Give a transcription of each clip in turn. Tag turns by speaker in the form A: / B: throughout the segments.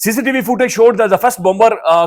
A: CCTV footage showed that the first bomber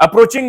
A: approaching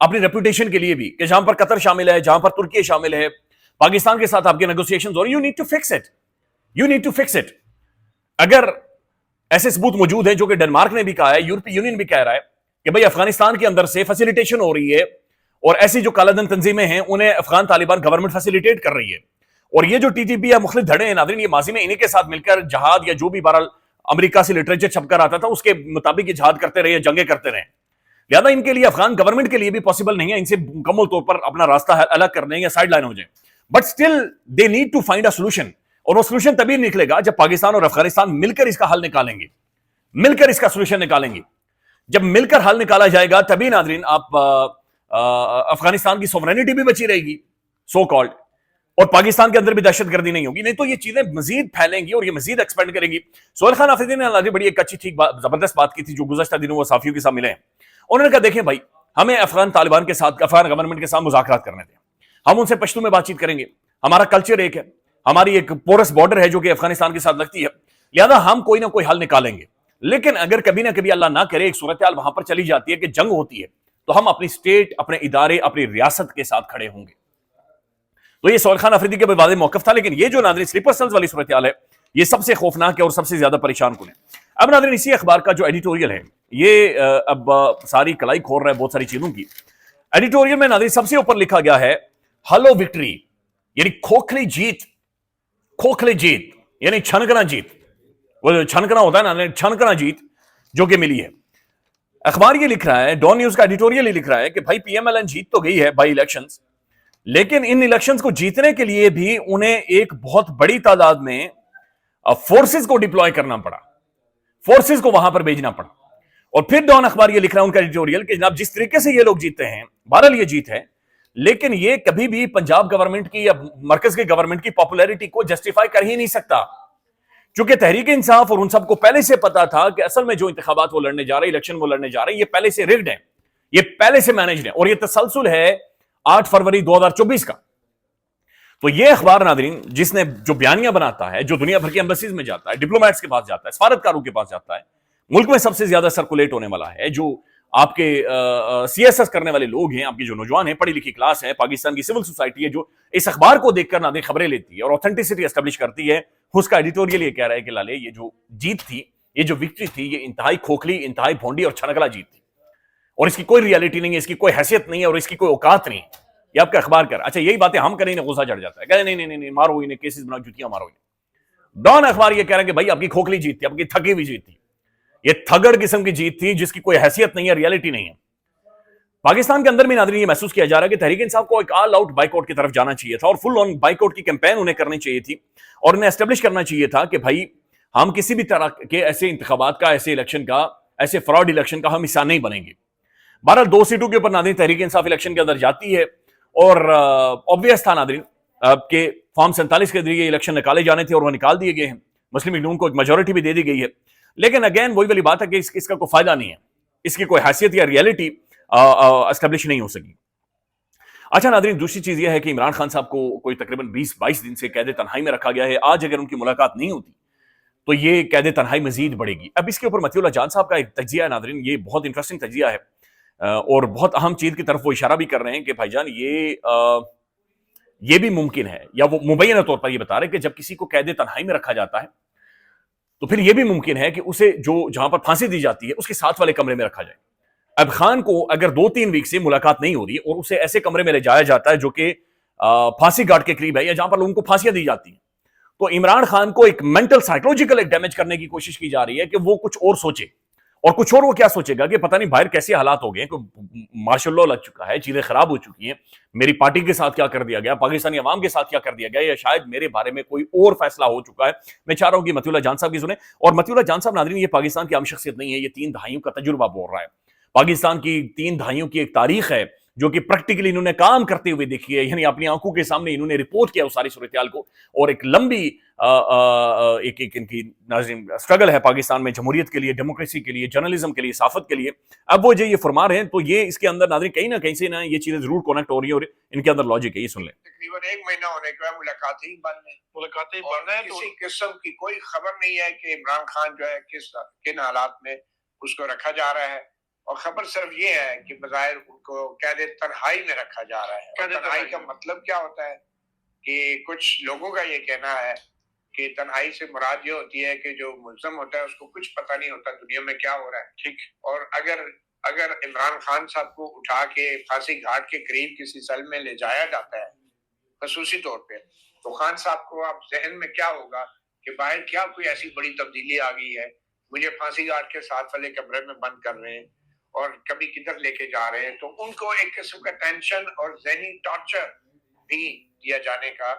A: اپنی reputation کے لیے بھی کہ جہاں پر قطر شامل ہے, جہاں پر ترکی شامل ہے, پاکستان کے ساتھ آپ کے نیگوسیشنز ہو رہی ہیں, you need to fix it, you need to fix it. اگر ایسے ثبوت موجود ہیں جو کہ ڈنمارک نے بھی کہا ہے, یورپی یونین بھی کہہ رہا ہے کہ بھئی افغانستان کے اندر سے فیسیلیٹیشن ہو رہی ہے اور ایسی جو کالا دن تنظیمیں ہیں انہیں افغان طالبان گورنمنٹ فیسیلیٹیٹ کر رہی ہے, اور یہ جو ٹی ٹی پی یا مختلف دھڑے ہیں ناظرین, یہ ماضی میں انہی کے ساتھ مل کر جہاد یا جو بھی بہرحال امریکہ سے لٹریچر چھپ کر آتا تھا اس کے مطابق یہ جہاد کرتے رہے, جنگیں کرتے رہے. لہذا ان کے لیے افغان گورنمنٹ کے لیے بھی پاسبل نہیں ہے ان سے مکمل طور پر اپنا راستہ الگ کر دیں یا سائڈ لائن ہو جائیں, but still they need to find a solution, اور وہ سولوشن تبھی نکلے گا جب پاکستان اور افغانستان مل کر اس کا حل نکالیں گے, مل کر اس کا سولوشن نکالیں گے. جب مل کر حل نکالا جائے گا تبھی ناظرین آپ افغانستان کی سوورینٹی بھی بچی رہے گی سو کالڈ, اور پاکستان کے اندر بھی دہشت گردی نہیں ہوگی, نہیں تو یہ چیزیں مزید پھیلیں گی اور یہ مزید ایکسپینڈ کریں گی. سہیل خان آفریدی نے بڑی ایک اچھی ٹھیک زبردست بات کی تھی جو گزشتہ دنوں وہ صحافیوں کے ساتھ ملے ہیں. انہوں نے کہا دیکھیں بھائی, ہمیں افغان طالبان کے ساتھ, افغان گورنمنٹ کے ساتھ مذاکرات کرنے تھے, ہم ان سے پشتو میں بات چیت کریں گے, ہمارا کلچر ایک ہے, ہماری ایک پورس بارڈر ہے جو کہ افغانستان کے ساتھ لگتی ہے, لہذا ہم کوئی نہ کوئی حل نکالیں گے. لیکن اگر کبھی نہ کبھی اللہ نہ کرے ایک صورتحال وہاں پر چلی جاتی ہے کہ جنگ ہوتی ہے, تو ہم اپنی اسٹیٹ, اپنے ادارے, اپنی ریاست کے ساتھ کھڑے ہوں گے. تو یہ سہیل خان آفریدی کے واضح موقف تھا, لیکن یہ جو ناظرین سلیپر سیلز والی صورتحال ہے یہ سب سے خوفناک ہے اور سب سے زیادہ پریشان کن ہے. اب ناظرین اسی اخبار کا جو ایڈیٹوریل ہے یہ اب ساری کلائی کھول رہا ہے بہت ساری چیزوں کی. ایڈیٹوریل میں ناظرین سب سے اوپر لکھا گیا ہے ہلو وکٹری, یعنی کھوکھلی جیت, کھوکھلی جیت یعنی چھنکنا جیت, وہ چھنکنا ہوتا ہے نا, چھنکنا جیت جو کہ ملی ہے. اخبار یہ لکھ رہا ہے, ڈان نیوز کا ایڈیٹوریل یہ لکھ رہا ہے کہ بھائی پی ایم ایل این جیت تو گئی ہے بائی الیکشنز, لیکن ان الیکشنز کو جیتنے کے لیے بھی انہیں ایک بہت بڑی تعداد میں فورسز کو ڈپلوائے کرنا پڑا, فورسز کو وہاں پر بھیجنا پڑا. اور پھر ڈان اخبار یہ لکھ رہا ہے ان کا ایڈیٹوریل کہ جناب جس طریقے سے یہ لوگ جیتے ہیں, بہرحال یہ جیت ہے, لیکن یہ کبھی بھی پنجاب گورنمنٹ کی یا مرکز کے گورنمنٹ کی پاپولیرٹی کو جسٹیفائی کر ہی نہیں سکتا, چونکہ تحریک انصاف اور ان سب کو پہلے سے پتا تھا کہ اصل میں جو انتخابات وہ لڑنے جا رہے ہیں, الیکشن وہ لڑنے جا رہے ہیں, یہ پہلے سے ریگڈ ہیں, یہ پہلے سے مینجڈ ہیں, اور یہ تسلسل ہے 8 فروری 2024 کا. تو یہ اخبار ناظرین جس نے جو بیانیاں بناتا ہے, جو دنیا بھر کی ایمبیسیز میں جاتا ہے, ڈپلومیٹس کے پاس جاتا ہے, سفارتکاروں کے پاس جاتا ہے, ملک میں سب سے زیادہ سرکولیٹ ہونے والا ہے, جو آپ کے سی ایس ایس کرنے والے لوگ ہیں, آپ کی جو نوجوان ہیں, پڑھی لکھی کلاس ہے, پاکستان کی سول سوسائٹی ہے, جو اس اخبار کو دیکھ کر ناظرین خبریں لیتی ہے اور اوتھینٹسٹی اسٹیبلش کرتی ہے, اس کا ایڈیٹوریل یہ کہہ رہا ہے کہ لالے یہ جو جیت تھی, یہ جو وکٹری تھی, یہ انتہائی کھوکھلی, انتہائی بھونڈی اور چھنکلا جیت تھی, اور اس کی کوئی ریالٹی نہیں ہے, اس کی کوئی حیثیت نہیں ہے, اور اس کی کوئی اوقات نہیں. یہ آپ کا اخبار کر, اچھا یہی باتیں ہم کریں غصہ چڑھ جاتا ہے, کہتے نہیں مارو انہیں, کیسز بناؤ, جوتیاں مارو انہیں. ڈان اخبار یہ کہہ رہا ہے کہ بھائی آپ کی کھوکھلی جیت تھی, آپ کی تھکی ہوئی جیت تھی, یہ تھگڑ قسم کی جیت تھی جس کی کوئی حیثیت نہیں ہے, ریالٹی نہیں ہے. پاکستان کے اندر بھی ناظرین یہ محسوس کیا جا رہا ہے کہ تحریک انصاف کو ایک آل آؤٹ بائیک آؤٹ کی طرف جانا چاہیے تھا, اور فل آن بائیک آؤٹ کی کیمپین انہیں کرنی چاہیے تھی, اور انہیں اسٹیبلش کرنا چاہیے تھا کہ بھائی ہم کسی بھی طرح کے ایسے انتخابات کا, ایسے الیکشن کا, ایسے فراڈ الیکشن کا ہم حصہ نہیں بنیں گے. بہرحال 2 سیٹوں کے اوپر ناظرین تحریک انصاف الیکشن کے اندر جاتی ہے, اور obvious تھا ناظرین کہ فارم 47 کے ذریعے الیکشن نکالے جانے تھے, اور وہ نکال دیے گئے ہیں, مسلم لیگ نون کو ایک میجورٹی بھی دے دی گئی ہے, لیکن اگین وہی والی بات ہے کہ اس کا کوئی فائدہ نہیں ہے, اس کی کوئی حیثیت یا ریالٹی اسٹیبلش نہیں ہو سکی. اچھا ناظرین دوسری چیز یہ ہے کہ عمران خان صاحب کو کوئی تقریباً 20-22 دن سے قید تنہائی میں رکھا گیا ہے. آج اگر ان کی ملاقات نہیں ہوتی تو یہ قید تنہائی مزید بڑھے گی. اب اس کے اوپر مطیع اللہ جان صاحب کا ایک تجزیہ ہے ناظرین, یہ بہت انٹرسٹنگ تجزیہ ہے, اور بہت اہم چیز کی طرف وہ اشارہ بھی کر رہے ہیں کہ بھائی جان یہ بھی ممکن ہے, یا وہ مبینہ طور پر یہ بتا رہے ہیں کہ جب کسی کو قید تنہائی میں رکھا جاتا ہے تو پھر یہ بھی ممکن ہے کہ اسے جہاں پر پھانسی دی جاتی ہے اس کے ساتھ والے کمرے میں رکھا جائے. اب خان کو اگر 2-3 ویک سے ملاقات نہیں ہو رہی اور اسے ایسے کمرے میں لے جایا جاتا ہے جو کہ پھانسی گھاٹ کے قریب ہے, یا جہاں پر لوگوں کو پھانسیاں دی جاتی ہیں, تو عمران خان کو ایک مینٹل سائیکولوجیکل ایک ڈیمیج کرنے کی کوشش کی جا رہی ہے کہ وہ کچھ اور سوچے, اور کچھ اور وہ کیا سوچے گا کہ پتہ نہیں باہر کیسے حالات ہو گئے ہیں, مارشل لا لگ چکا ہے, چیزیں خراب ہو چکی ہیں, میری پارٹی کے ساتھ کیا کر دیا گیا, پاکستانی عوام کے ساتھ کیا کر دیا گیا, یا شاید میرے بارے میں کوئی اور فیصلہ ہو چکا ہے. میں چاہ رہا ہوں کہ مطیع اللہ جان صاحب کی سنیں, اور مطیع اللہ جان صاحب ناظرین یہ پاکستان کی عام شخصیت نہیں ہے, یہ 3 دہائیوں کا تجربہ بول رہا ہے. پاکستان کی 3 دہائیوں کی ایک تاریخ ہے جو کہ پریکٹیکلی انہوں نے کام کرتے ہوئے دیکھی ہے, یعنی اپنی آنکھوں کے سامنے انہوں نے رپورٹ کیا اس ساری صورتحال کو, اور ایک لمبی ایک ان کی ناظرین اسٹرگل ہے پاکستان میں جمہوریت کے لیے, ڈیموکریسی کے لیے, جرنلزم کے لیے, صحافت کے لیے. اب وہ جو یہ فرما رہے ہیں تو یہ اس کے اندر ناظرین کہیں نہ کہیں سے نا یہ چیزیں ضرور کنیکٹ ہو رہی ہیں, اور ان کے اندر لاجک ہے. یہ سن لیں.
B: تقریباً 1 مہینہ ہونے کا ملاقاتیں ہی بند ہیں, کسی قسم کی کوئی خبر نہیں ہے کہ عمران خان جو ہے کن حالات میں اس کو رکھا جا رہا ہے, اور خبر صرف یہ ہے کہ بظاہر ان کو قید تنہائی میں رکھا جا رہا ہے. اور تنہائی کا مطلب کیا ہوتا ہے کہ کچھ لوگوں کا یہ کہنا ہے کہ تنہائی سے مراد یہ ہوتی ہے کہ جو ملزم ہوتا ہے اس کو کچھ پتہ نہیں ہوتا دنیا میں کیا ہو رہا ہے. ٹھیک. اور اگر عمران خان صاحب کو اٹھا کے پھانسی گھاٹ کے قریب کسی سیل میں لے جایا جاتا ہے خصوصی طور پہ، تو خان صاحب کو اب ذہن میں کیا ہوگا کہ باہر کیا کوئی ایسی بڑی تبدیلی آ گئی ہے، مجھے پھانسی گھاٹ کے ساتھ والے کمرے میں بند کر رہے ہیں اور کبھی کدھر لے کے جا رہے ہیں. تو ان کو ایک قسم کا ٹینشن اور ذہنی ٹارچر بھی دیا جانے کا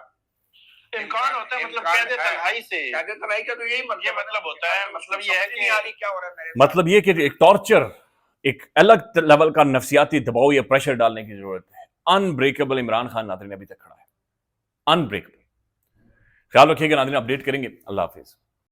B: امکان ہوتا ہے. مطلب قید تنہائی سے، قید تنہائی کا تو یہی مطلب ہوتا ہے. مطلب یہ ہے کہ کیا ہو رہا ہے،
A: مطلب یہ کہ ایک ٹارچر، ایک الگ لیول کا نفسیاتی دباؤ یا پریشر ڈالنے کی ضرورت ہے. انبریکیبل عمران خان ناظرین ابھی تک کھڑا ہے، انبریکیبل. خیال رکھیے گا ناظرین، اپڈیٹ کریں گے. اللہ حافظ.